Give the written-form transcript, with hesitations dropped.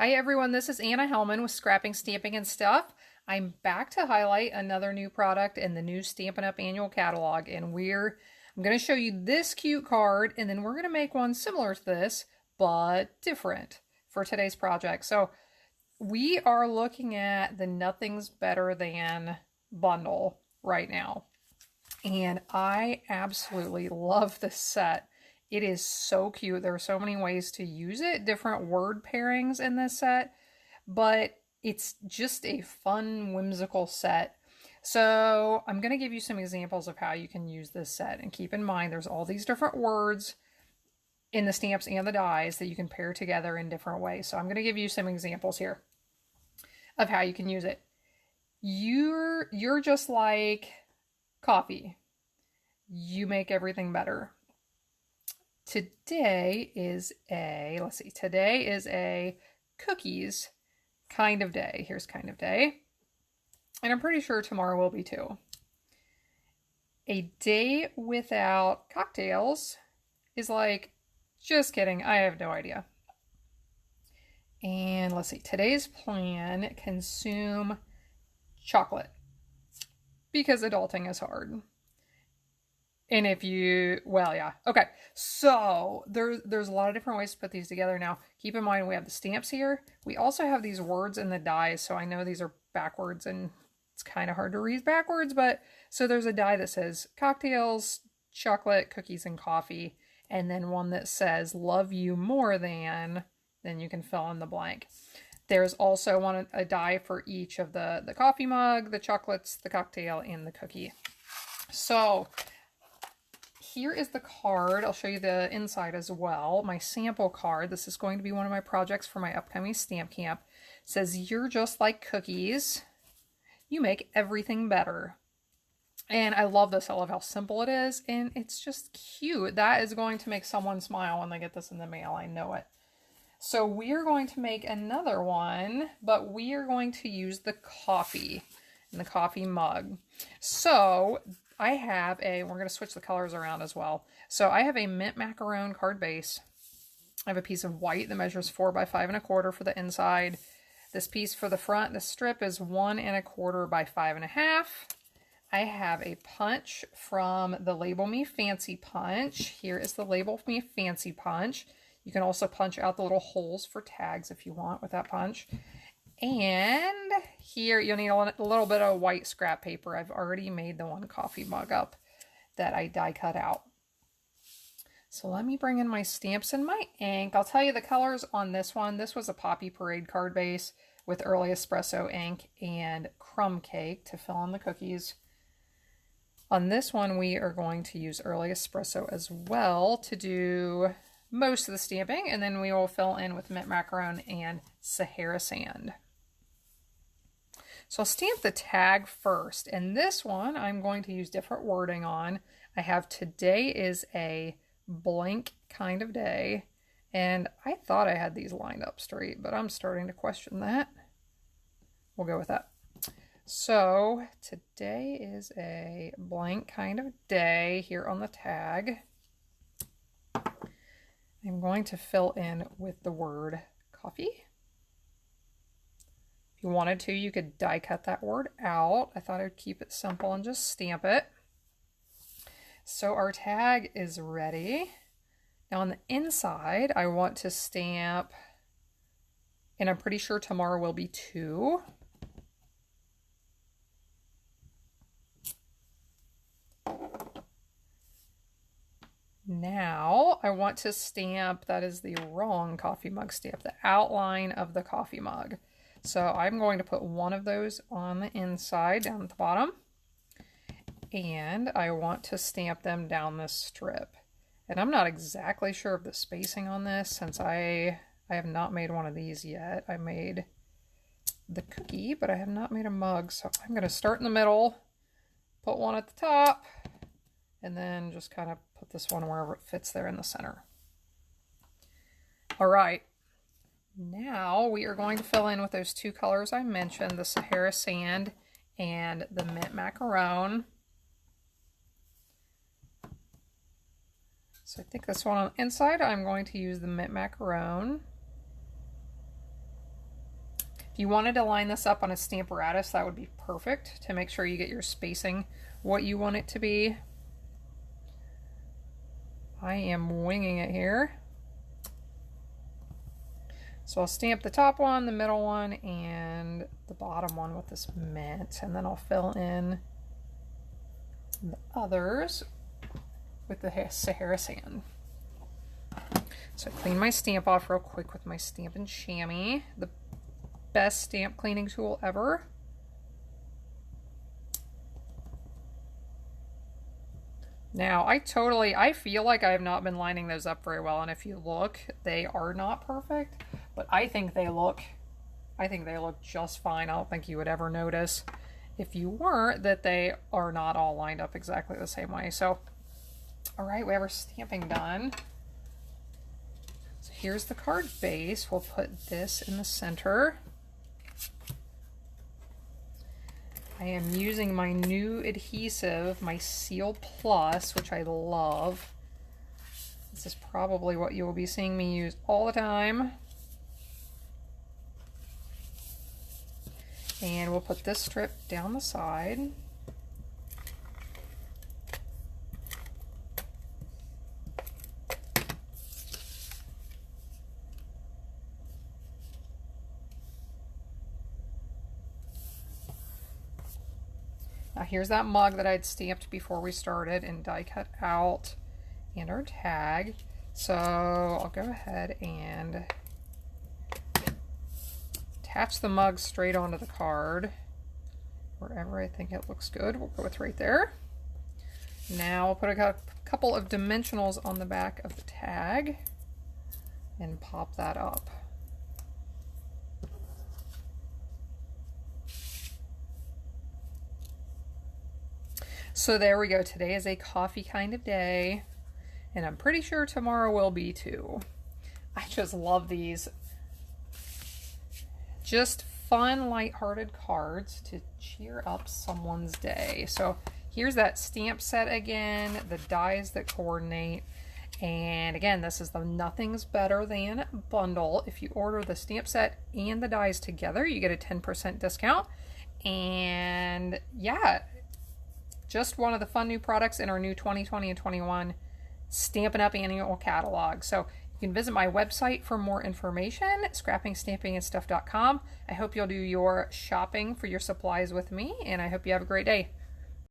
Hi everyone, this is Anna Hellman with Scrapping, Stamping, and Stuff. I'm back to highlight another new product in the new Stampin' Up! Annual Catalog, and I'm going to show you this cute card, and then we're going to make one similar to this, but different for today's project. So we are looking at the Nothing's Better Than bundle right now, and I absolutely love this set. It is so cute. There are so many ways to use it, different word pairings in this set, but it's just a fun, whimsical set. So I'm going to give you some examples of how you can use this set. And keep in mind, there's all these different words in the stamps and the dies that you can pair together in different ways. So I'm going to give you some examples here of how you can use it. You're just like coffee. You make everything better. Today is a cookies kind of day. Here's kind of day. And I'm pretty sure tomorrow will be too. A day without cocktails is like, just kidding, I have no idea. And let's see, today's plan, consume chocolate. Because adulting is hard. And if you, well, yeah. Okay, so there's a lot of different ways to put these together now. Keep in mind we have the stamps here. We also have these words in the dies, so I know these are backwards and it's kind of hard to read backwards, but so there's a die that says cocktails, chocolate, cookies, and coffee, and then one that says love you more than, then you can fill in the blank. There's also a die for each of the coffee mug, the chocolates, the cocktail, and the cookie. So here is the card. I'll show you the inside as well. My sample card. This is going to be one of my projects for my upcoming stamp camp. It says, you're just like cookies. You make everything better. And I love this. I love how simple it is. And it's just cute. That is going to make someone smile when they get this in the mail. I know it. So we are going to make another one, but we are going to use the coffee and the coffee mug. So we're going to switch the colors around as well. So I have a mint macaron card base. I have a piece of white that measures 4 by 5 1/4 for the inside. This piece for the front, the strip is 1 1/4 by 5 1/2. I have a punch from the Label Me Fancy punch. Here is the Label Me Fancy punch. You can also punch out the little holes for tags if you want with that punch. And here you'll need a little bit of white scrap paper. I've already made the one coffee mug up that I die cut out. So let me bring in my stamps and my ink. I'll tell you the colors on this one. This was a Poppy Parade card base with early espresso ink and crumb cake to fill in the cookies. On this one, we are going to use early espresso as well to do most of the stamping, and then we will fill in with mint macaron and Sahara sand. So I'll stamp the tag first, and this one I'm going to use different wording on. I have today is a blank kind of day, and I thought I had these lined up straight, but I'm starting to question that. We'll go with that. So today is a blank kind of day here on the tag. I'm going to fill in with the word coffee. If you wanted to, you could die cut that word out. I thought I'd keep it simple and just stamp it. So our tag is ready. Now on the inside, I want to stamp, and I'm pretty sure tomorrow will be 2. Now I want to stamp, that is the wrong coffee mug stamp, the outline of the coffee mug. So I'm going to put one of those on the inside down at the bottom, and I want to stamp them down this strip. And I'm not exactly sure of the spacing on this since I have not made one of these yet. I made the cookie, but I have not made a mug. So I'm going to start in the middle, put one at the top, and then just kind of put this one wherever it fits there in the center. All right, now we are going to fill in with those 2 colors I mentioned, the Sahara sand and the mint macaron. So I think this one on the inside, I'm going to use the mint macaron. If you wanted to line this up on a Stamparatus, that would be perfect to make sure you get your spacing what you want it to be. I am winging it here. So I'll stamp the top one, the middle one, and the bottom one with this mint, and then I'll fill in the others with the Sahara sand. So I clean my stamp off real quick with my Stampin' Chamois, the best stamp cleaning tool ever. Now I feel like I have not been lining those up very well, and if you look, they are not perfect, but I think they look just fine. I don't think you would ever notice if you weren't that they are not all lined up exactly the same way. So, all right, we have our stamping done. So here's the card base. We'll put this in the center. I am using my new adhesive, my Seal Plus, which I love. This is probably what you will be seeing me use all the time. And we'll put this strip down the side. Now here's that mug that I'd stamped before we started and die cut out, and our tag. So I'll go ahead and attach the mug straight onto the card, wherever I think it looks good. We'll go with right there. Now I'll put a couple of dimensionals on the back of the tag and pop that up. So there we go. Today is a coffee kind of day, and I'm pretty sure tomorrow will be too. I just love these. Just fun, lighthearted cards to cheer up someone's day. So here's that stamp set again, the dies that coordinate. And again, this is the Nothing's Better Than bundle. If you order the stamp set and the dies together, you get a 10% discount. And yeah, just one of the fun new products in our new 2020 and 21 Stampin' Up! Annual catalog. So you can visit my website for more information, scrappingstampingandstuff.com. I hope you'll do your shopping for your supplies with me, and I hope you have a great day.